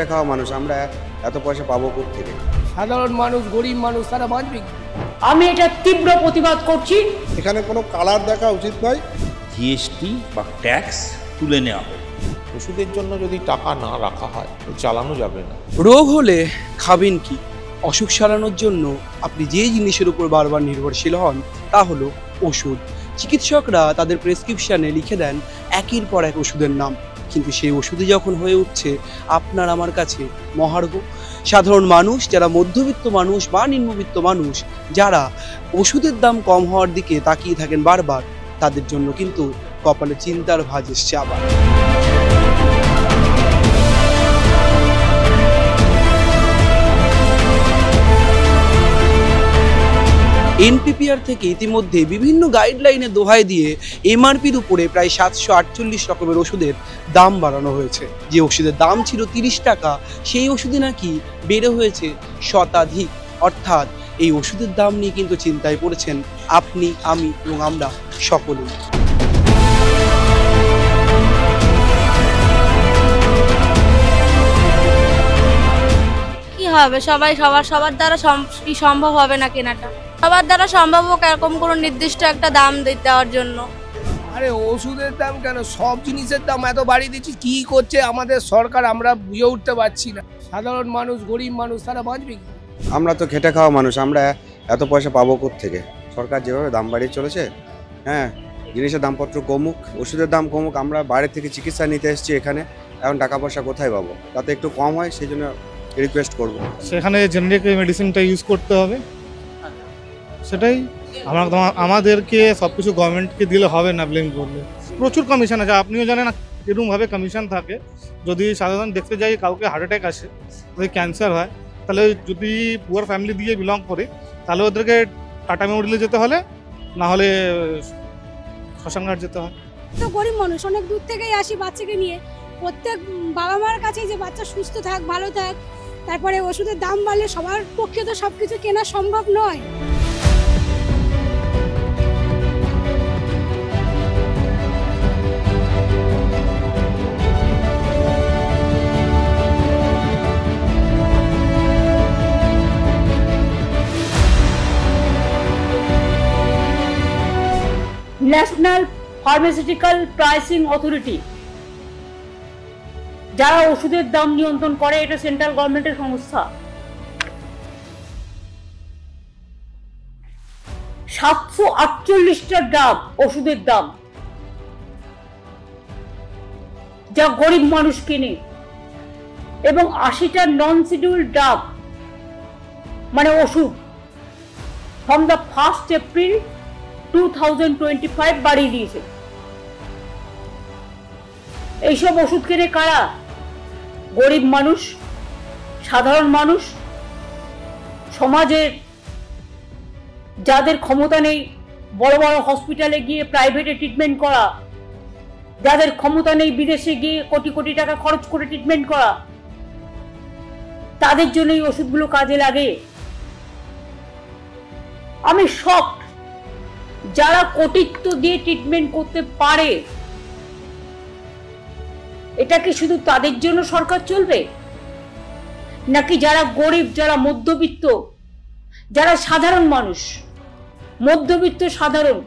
খেটে খাওয়া মানুষ, আমরা এত পয়সা পাবো কোত্থেকে? সাধারণ মানুষ, গরিব মানুষ তারা বাঁচবে। আমি এটা তীব্র প্রতিবাদ করছি। এখানে কোনো কালার দেখা উচিত নয়। জিএসটি বা ট্যাক্স তুলে নেওয়া হবে। ওষুধের জন্য যদি টাকা না রাখা হয় চালানো যাবে না। রোগ হলে খাবেন কি? অসুখ সারানোর জন্য আপনি যে জিনিসের উপর বারবার নির্ভরশীল হন তা হলো ওষুধ। চিকিৎসকরা তাদের প্রেসক্রিপশনে লিখে দেন একের পর এক ওষুধের নাম, কিন্তু সেই ওষুধই যখন হয়ে উঠছে আপনার আমার কাছে মহার্ঘ। সাধারণ মানুষ, যারা মধ্যবিত্ত মানুষ বা নিম্নবিত্ত মানুষ, যারা ওষুধের দাম কম হওয়ার দিকে তাকিয়ে থাকেন বারবার, তাদের জন্য কিন্তু কপালে চিন্তার ভাঁজ এসছে আবার। এনপিপিআর থেকে ইতিমধ্যে বিভিন্ন গাইডলাইনে দোহাই দিয়ে এমআরপির উপরে প্রায় 748 রকমের ওষুধের দাম বাড়ানো হয়েছে। যে ওষুধের দাম ছিল 30 টাকা, সেই ওষুধে নাকি বেড়ে হয়েছে শতাধিক। অর্থাৎ এই ওষুধের দাম নিয়ে কিন্তু চিন্তায় পড়েছেন আপনি, আমি এবং আমরা সকলেই। কি হবে, সবার দ্বারা সম্ভব হবে না কেনাটা। সবার দ্বারা সম্ভব হোক এরকম কোনো নির্দিষ্ট একটা দাম দেওয়ার জন্য। আরে ওষুধের দাম কেন, সব জিনিসের দাম এত বাড়িয়ে দিচ্ছি, কি করছে আমাদের সরকার আমরা বুঝে উঠতে পারছি না। সাধারণ মানুষ, গরিব মানুষ তারা বাঁচবে কি? আমরা তো খেটে খাওয়া মানুষ, আমরা এত পয়সা পাবো কোত্থেকে? সরকার যেভাবে দাম বাড়িয়ে চলেছে, হ্যাঁ, জিনিসের দামপত্র কমুক, ওষুধের দাম কমুক। আমরা বাইরে থেকে চিকিৎসা নিতে এসেছি এখানে, এখন টাকা পয়সা কোথায় পাবো? তাতে একটু কম হয়, সেই জন্য রিকোয়েস্ট করবো। সেখানে জেনারিক মেডিসিনটা ইউজ করতে হবে, সেটাই। আমাদেরকে সব কিছু গভর্নমেন্টকে দিলে হবে না, ব্লেম করলে। প্রচুর কমিশন আছে, আপনিও জানেন এরকমভাবে কমিশন থাকে। যদি সাধারণ দেখতে যাই কাউকে হার্ট অ্যাটাক আসে, যদি ক্যান্সার হয়, তাহলে যদি পুয়ার ফ্যামিলি দিয়ে বিলং করে, তাহলে ওদেরকে টাটা মেমোরিয়ালে যেতে হলে, না হলে শ্মশানঘাট যেতে হয়। তো গরিব মানুষ অনেক দূর থেকেই আসি বাচ্চাকে নিয়ে। প্রত্যেক বাবা মার কাছে যে বাচ্চা সুস্থ থাক, ভালো থাক। তারপরে ওষুধের দাম বাড়লে সবার পক্ষে তো সবকিছু কেনা সম্ভব নয়। ন্যাশনাল ফার্মাসিউটিক্যাল প্রাইসিং অথরিটি, যারা ওষুধের দাম নিয়ন্ত্রণ করে, এটা সেন্ট্রাল গভর্নমেন্টের সংস্থা। 748টা ড্রাগ ওষুধের দাম, যা গরিব মানুষ কিনে, এবং 80টা নন শিডিউল ড্রাগ মানে ওষুধ ফ্রম দ্য 1 এপ্রিল 2025 বাড়িয়ে দিয়েছে। এইসব ওষুধ কিনে কারা? গরিব মানুষ, সাধারণ মানুষ, সমাজের যাদের ক্ষমতা নেই বড় বড় হসপিটালে গিয়ে প্রাইভেটে ট্রিটমেন্ট করা, যাদের ক্ষমতা নেই বিদেশে গিয়ে কোটি কোটি টাকা খরচ করে ট্রিটমেন্ট করা, তাদের জন্য এই ওষুধগুলো কাজে লাগে। আমি শকড, যারা কোটিত্ব দিয়ে ট্রিটমেন্ট করতে পারে, এটা কি শুধু তাদের জন্য সরকার চলবে, নাকি যারা গরিব, যারা মধ্যবিত্ত, যারা সাধারণ মানুষ, মধ্যবিত্ত সাধারণ,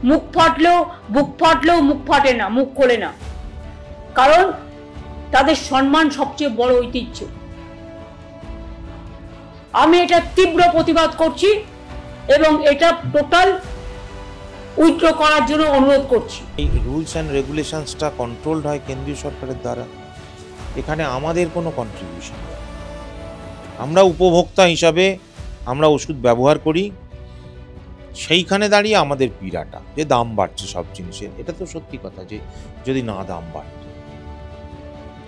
বুক ফাটলেও মুখ ফাটে না, মুখ খোলে না, কারণ তাদের সম্মান সবচেয়ে বড় ঐতিহ্য। আমি এটা তীব্র প্রতিবাদ করছি এবং এটা টোটাল উইথড্র করার জন্য অনুরোধ করছি। এই রুলস অ্যান্ড রেগুলেশনসটা কন্ট্রোলড হয় কেন্দ্রীয় সরকারের দ্বারা, এখানে আমাদের কোনো কন্ট্রিবিউশন নেই। আমরা উপভোক্তা হিসাবে আমরা ওষুধ ব্যবহার করি, সেইখানে দাঁড়িয়ে আমাদের পীড়াটা যে দাম বাড়ছে সব জিনিসের। এটা তো সত্যি কথা যে যদি না দাম বাড়ত,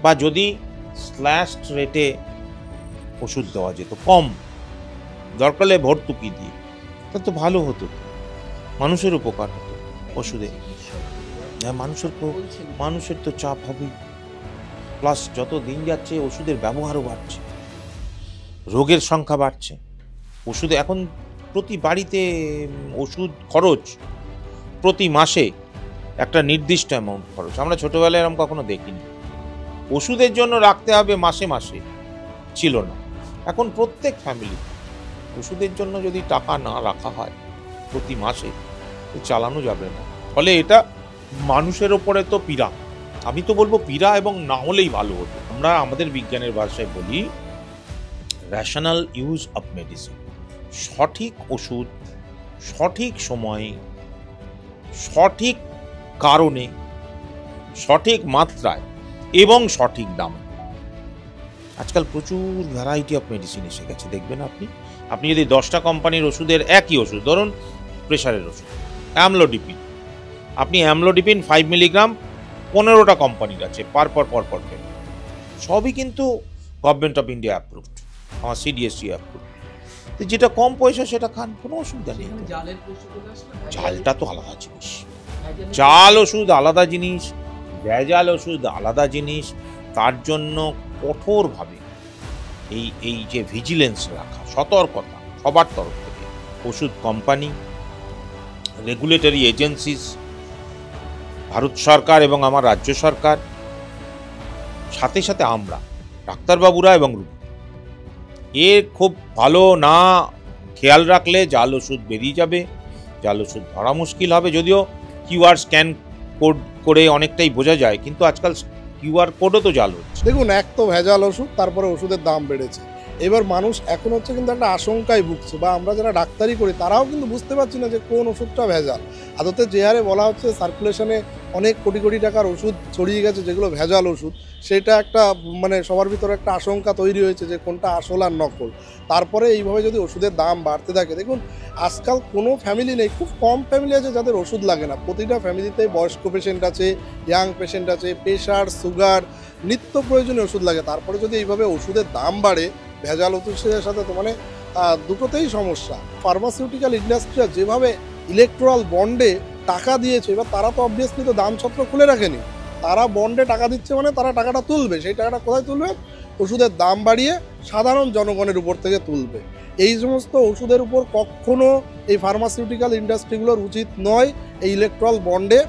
বা যদি স্ল্যাশড রেটে ওষুধ দেওয়া যেত, কম দরকারে ভর্তুকি দিয়ে, তা তো ভালো হতো, মানুষের উপকার হতো ওষুধে। মানুষের তো চাপ হবেই, প্লাস যত দিন যাচ্ছে ওষুধের ব্যবহারও বাড়ছে, রোগের সংখ্যা বাড়ছে। ওষুধে এখন প্রতি বাড়িতে ওষুধ খরচ প্রতি মাসে একটা নির্দিষ্ট অ্যামাউন্ট খরচ, আমরা ছোটবেলায় এরকম কখনো দেখিনি। ওষুধের জন্য রাখতে হবে মাসে মাসে ছিল না। এখন প্রত্যেক ফ্যামিলি ওষুধের জন্য যদি টাকা না রাখা হয় প্রতি মাসে, তো চালানো যাবে না। ফলে এটা মানুষের ওপরে তো পীড়া, আমি তো বলবো পীড়া, এবং না হলেই ভালো হতো। আমরা আমাদের বিজ্ঞানের ভাষায় বলি রেশনাল ইউজ অফ মেডিসিন, সঠিক ওষুধ সঠিক সময়ে সঠিক কারণে সঠিক মাত্রায় এবং সঠিক দামে। আজকাল প্রচুর ভ্যারাইটি অফ মেডিসিন এসে গেছে, দেখবেন আপনি যদি 10টা কোম্পানির ওষুধের একই ওষুধ, ধরুন প্রেশারের ওষুধ অ্যামলোডিপিন, আপনি অ্যামলোডিপিন 5 মিলিগ্রাম 15টা কোম্পানির আছে, পরপর সবই কিন্তু গভর্নমেন্ট অফ ইন্ডিয়া অ্যাপ্রুভড, আমার সিডিএসসি অ্যাপ্রুভড। যেটা কম পয়সা সেটা খান, কোনো অসুবিধা নেই। জালটা তো আলাদা জিনিস, জাল ওষুধ আলাদা জিনিস, ভেজাল ওষুধ আলাদা জিনিস। তার জন্য কঠোরভাবে এই যে ভিজিলেন্স রাখা, সতর্কতা সবার তরফ থেকে, ওষুধ কোম্পানি, রেগুলেটরি এজেন্সিস, ভারত সরকার এবং আমার রাজ্য সরকার, সাথে সাথে আমরা ডাক্তারবাবুরা এবং রোগী, এর খুব ভালো না খেয়াল রাখলে জাল ওষুধ বেরিয়ে যাবে, জাল ওষুধ ধরা মুশকিল হবে। যদিও কিউআর স্ক্যান কোড করে অনেকটাই বোঝা যায়, কিন্তু আজকাল কিউআর কোডও তো জাল হচ্ছে। দেখুন, এক তো ভেজাল ওষুধ, তারপরে ওষুধের দাম বেড়েছে। এবার মানুষ এখন হচ্ছে কিন্তু একটা আশঙ্কায় ভুগছে, বা আমরা যারা ডাক্তারি করি তারাও কিন্তু বুঝতে পারছি না যে কোন ওষুধটা ভেজাল। আদতে যে হারে বলা হচ্ছে সার্কুলেশনে অনেক কোটি কোটি টাকার ওষুধ ছড়িয়ে গেছে যেগুলো ভেজাল ওষুধ, সেটা একটা মানে সবার ভিতরে একটা আশঙ্কা তৈরি হয়েছে যে কোনটা আসল আর নকল। তারপরে এইভাবে যদি ওষুধের দাম বাড়তে থাকে, দেখুন আজকাল কোনো ফ্যামিলি নেই, খুব কম ফ্যামিলি আছে যাদের ওষুধ লাগে না। প্রতিটা ফ্যামিলিতেই বয়স্ক পেশেন্ট আছে, ইয়াং পেশেন্ট আছে, প্রেশার, সুগার, নিত্য প্রয়োজনীয় ওষুধ লাগে। তারপরে যদি এইভাবে ওষুধের দাম বাড়ে ভেজাল ওষুধের সাথে, তো মানে দুটোতেই সমস্যা। ফার্মাসিউটিক্যাল ইন্ডাস্ট্রিরা যেভাবে ইলেকট্রাল বন্ডে টাকা দিয়েছে, এবার তারা তো অবভিয়াসলি তো দাম ছত্র খুলে রাখেনি, তারা বন্ডে টাকা দিচ্ছে মানে তারা টাকাটা তুলবে। সেই টাকাটা কোথায় তুলবে? ওষুধের দাম বাড়িয়ে সাধারণ জনগণের উপর থেকে তুলবে। এই সমস্ত ওষুধের উপর কখনো এই ফার্মাসিউটিক্যাল ইন্ডাস্ট্রিগুলোর উচিত নয় এই ইলেকট্রাল বন্ডে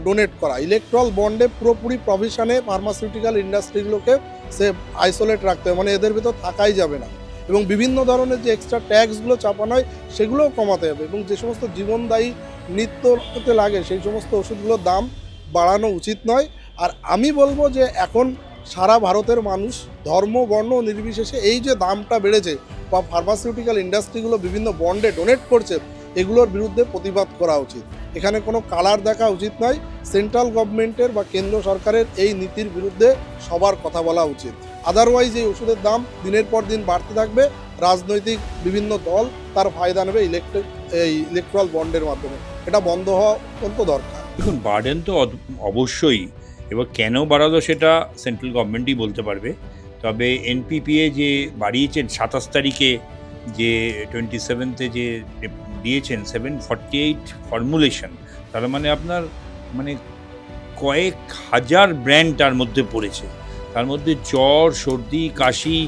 ডোনেট করা। ইলেকট্রাল বন্ডে পুরোপুরি প্রভিশনে ফার্মাসিউটিক্যাল ইন্ডাস্ট্রিগুলোকে সে আইসোলেট রাখতে হবে, মানে এদের ভিতর থাকাই যাবে না। এবং বিভিন্ন ধরনের যে এক্সট্রা ট্যাক্সগুলো চাপানো হয় সেগুলোও কমাতে হবে, এবং যে সমস্ত জীবনদায়ী নিত্যতে লাগে সেই সমস্ত ওষুধগুলোর দাম বাড়ানো উচিত নয়। আর আমি বলবো যে এখন সারা ভারতের মানুষ ধর্ম বর্ণ নির্বিশেষে এই যে দামটা বেড়েছে বা ফার্মাসিউটিক্যাল ইন্ডাস্ট্রিগুলো বিভিন্ন বন্ডে ডোনেট করছে, এগুলোর বিরুদ্ধে প্রতিবাদ করা উচিত। এখানে কোনো কালার দেখা উচিত নয়। সেন্ট্রাল গভর্নমেন্টের বা কেন্দ্র সরকারের এই নীতির বিরুদ্ধে সবার কথা বলা উচিত। আদারওয়াইজ এই ওষুধের দাম দিনের পর দিন বাড়তে থাকবে, রাজনৈতিক বিভিন্ন দল তার ফায়দা নেবে ইলেকট্রাল বন্ডের মাধ্যমে। এটা বন্ধ হওয়া অত্যন্ত দরকার। দেখুন, বার্ডেন তো অবশ্যই, এবার কেন বাড়ালো সেটা সেন্ট্রাল গভর্নমেন্টই বলতে পারবে। তবে এনপিপিএ যে বাড়িয়েছেন 27 তারিখে, যে 27th যে দিয়েছেন 748 ফর্মুলেশন, তার মানে আপনার মানে কয়েক হাজার ব্র্যান্ড তার মধ্যে পড়েছে। তার মধ্যে জ্বর, সর্দি, কাশি,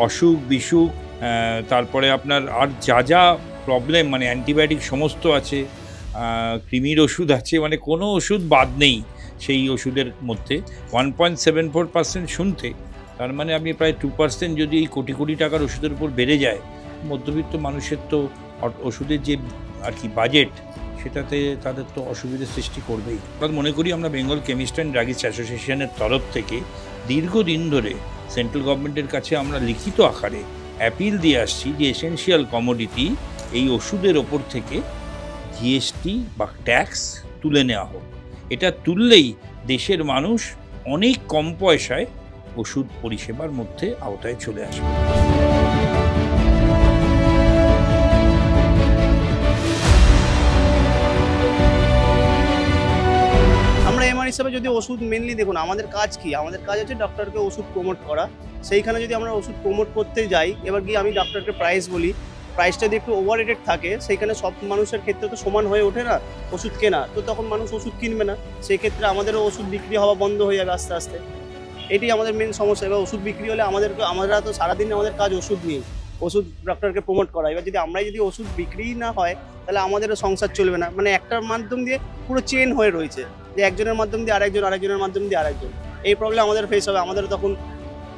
অসুখ বিসুখ, তারপরে আপনার আর যা প্রবলেম, মানে অ্যান্টিবায়োটিক সমস্ত আছে, কৃমির ওষুধ আছে, মানে কোনো ওষুধ বাদ নেই সেই ওষুধের মধ্যে। 1.74% শুনতে, তার মানে আপনি প্রায় 2% যদি এই কোটি কোটি টাকার ওষুধের উপর বেড়ে যায়, মধ্যবিত্ত মানুষের তো ওষুধের যে আর কি বাজেট, সেটাতে তাদের তো অসুবিধার সৃষ্টি করবেই। আমরা মনে করি আমরা বেঙ্গল কেমিস্ট অ্যান্ড ড্রাগিস্ট অ্যাসোসিয়েশনের তরফ থেকে দীর্ঘদিন ধরে সেন্ট্রাল গভর্নমেন্টের কাছে আমরা লিখিত আকারে অ্যাপিল দিয়ে আসছি যে এসেনশিয়াল কমোডিটি এই ওষুধের ওপর থেকে জিএসটি বা ট্যাক্স তুলে নেওয়া হোক। এটা তুললেই দেশের মানুষ অনেক কম পয়সায় ওষুধ পরিষেবার মধ্যে আওতায় চলে আসবে। হিসাবে যদি ওষুধ মেনলি দেখুন, আমাদের কাজ কি? আমাদের কাজ হচ্ছে ডক্টরকে ওষুধ প্রমোট করা। সেইখানে যদি আমরা ওষুধ প্রমোট করতে যাই, এবার গিয়ে আমি ডক্টরকে প্রাইস বলি, প্রাইসটা যদি একটু ওভার রেটেড থাকে, সেইখানে সব মানুষের ক্ষেত্রে তো সমান হয়ে ওঠে না ওষুধ কেনা, তো তখন মানুষ ওষুধ কিনবে না। সেই ক্ষেত্রে আমাদেরও ওষুধ বিক্রি হওয়া বন্ধ হয়ে যাবে আস্তে আস্তে। এটাই আমাদের মেন সমস্যা। এবার ওষুধ বিক্রি হলে আমরা তো সারাদিন আমাদের কাজ ওষুধ নিয়ে, ওষুধ ডক্টরকে প্রমোট করা। এবার যদি আমরাই যদি ওষুধ বিক্রি না হয়, তাহলে আমাদেরও সংসার চলবে না। মানে একটার মাধ্যম দিয়ে পুরো চেন হয়ে রয়েছে, যে একজনের মাধ্যম দিয়ে আরেকজন, আরেকজনের মাধ্যম দিয়ে আরেকজন। এই প্রবলেম আমাদের ফেস হবে, আমাদের তখন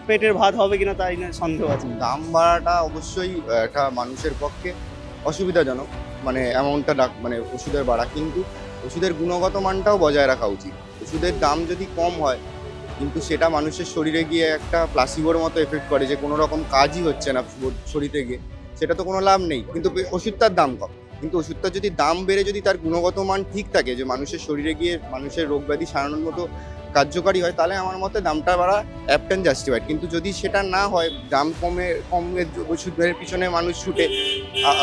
পেটের ভাত হবে কিনা তাই না সন্দেহ আছে। দাম বাড়াটা অবশ্যই একটা মানুষের পক্ষে অসুবিধাজনক, মানে অ্যামাউন্টটা মানে ওষুধের বাড়া, কিন্তু ওষুধের গুণগত মানটাও বজায় রাখা উচিত। ওষুধের দাম যদি কম হয় কিন্তু সেটা মানুষের শরীরে গিয়ে একটা প্লাসিবোর মতো এফেক্ট করে, যে কোনো রকম কাজই হচ্ছে না শরীরে গিয়ে, সেটা তো কোনো লাভ নেই। কিন্তু ওষুধটার দাম কম, কিন্তু ওষুধটা যদি দাম বেড়ে যদি তার গুণগত মান ঠিক থাকে, যে মানুষের শরীরে গিয়ে মানুষের রোগ ব্যাধি সারানোর মতো কার্যকারী হয়, তাহলে আমার মতে দামটা বাড়া অ্যাপ্ট অ্যান্ড জাস্টিফাইড। কিন্তু যদি সেটা না হয়, দাম কমে ওষুধের পিছনে মানুষ ছুটে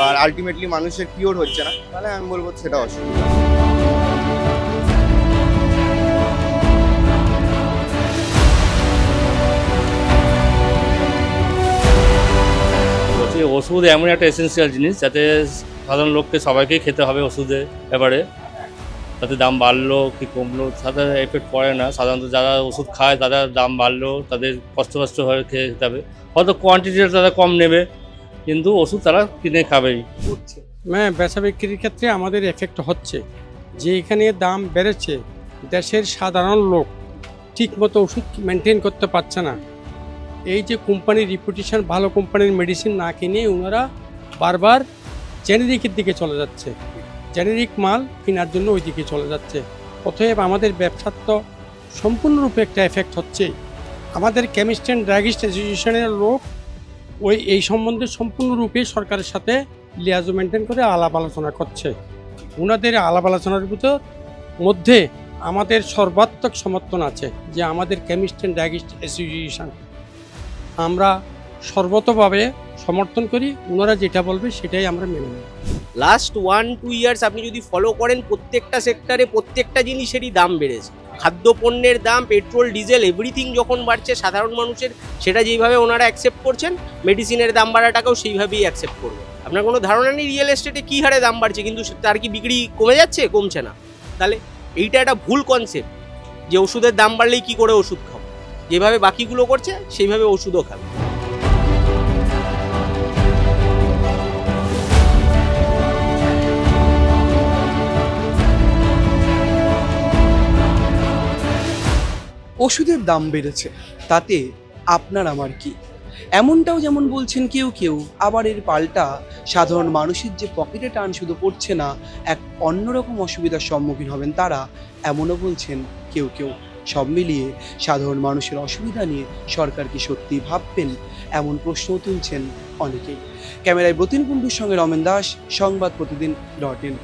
আর আলটিমেটলি মানুষের কিওর হচ্ছে না, তাহলে আমি বলবো সেটা অসুবিধা। ওষুধ এমন একটা এসেন্সিয়াল জিনিস যাতে সাধারণ লোককে সবাইকেই খেতে হবে ওষুধের ব্যাপারে, তাতে দাম বাড়লো কি কমলো তাতে এফেক্ট পড়ে না। সাধারণত যারা ওষুধ খায় তাদের দাম বাড়লো তাদের কষ্ট হয়ে খেয়ে খেতে হবে, হয়তো কোয়ান্টিটিটা তারা কম নেবে কিন্তু ওষুধ তারা কিনে খাবেই। বেচা বিক্রির ক্ষেত্রে আমাদের এফেক্ট হচ্ছে, যে এখানে দাম বেড়েছে, দেশের সাধারণ লোক ঠিকমতো ওষুধ মেনটেন করতে পারছে না। এই যে কোম্পানির রিপুটেশন, ভালো কোম্পানির মেডিসিন না কিনে ওনারা বারবার জেনেরিকের দিকে চলে যাচ্ছে, জেনেরিক মাল কেনার জন্য ওই দিকে চলে যাচ্ছে। অতএব আমাদের ব্যবসার তো সম্পূর্ণরূপে একটা এফেক্ট হচ্ছে। আমাদের কেমিস্ট অ্যান্ড ড্রাগিস্ট অ্যাসোসিয়েশনের লোক এই সম্বন্ধে সম্পূর্ণরূপে সরকারের সাথে লিয়াজো মেনটেন করে আলাপ আলোচনা করছে। ওনাদের আলাপ আলোচনার মধ্যে আমাদের সর্বাত্মক সমর্থন আছে, যে আমাদের কেমিস্ট অ্যান্ড ড্রাগিস্ট অ্যাসোসিয়েশন আমরা সর্বতভাবে সমর্থন করি, ওনারা যেটা বলবে সেটাই আমরা মেনে নেব। লাস্ট 1-2 ইয়ার্স আপনি যদি ফলো করেন, প্রত্যেকটা সেক্টরে প্রত্যেকটা জিনিসেরই দাম বেড়েছে। খাদ্যপণ্যের দাম, পেট্রোল, ডিজেল, এভরিথিং যখন বাড়ছে, সাধারণ মানুষের সেটা যেইভাবে ওনারা অ্যাকসেপ্ট করছেন, মেডিসিনের দাম বাড়াটাকেও সেইভাবেই অ্যাকসেপ্ট করবে। আপনার কোনো ধারণা নেই রিয়েল এস্টেটে কী হারে দাম বাড়ছে, কিন্তু তার কি বিক্রি কমে যাচ্ছে? কমছে না। তাহলে এইটা একটা ভুল কনসেপ্ট যে ওষুধের দাম বাড়লেই কী করে ওষুধ খাবো, যেভাবে বাকিগুলো করছে সেইভাবে ওষুধও খাবে। ওষুধের দাম বেড়েছে, তাতে আপনার আমার কি? এমনটাও যেমন বলছেন কেউ কেউ, আবার এর পাল্টা সাধারণ মানুষের যে পকেটে টান শুধু পড়ছে না, এক অন্যরকম অসুবিধার সম্মুখীন হবেন তারা, এমনও বলছেন কেউ কেউ। সব মিলিয়ে সাধারণ মানুষের অসুবিধা নিয়ে সরকার কি সত্যি ভাববেন, এমন প্রশ্ন তুলছেন অনেকেই। ক্যামেরায় ব্রতিন কুণ্ডুর সঙ্গে রমেন দাস, সংবাদ প্রতিদিন .in।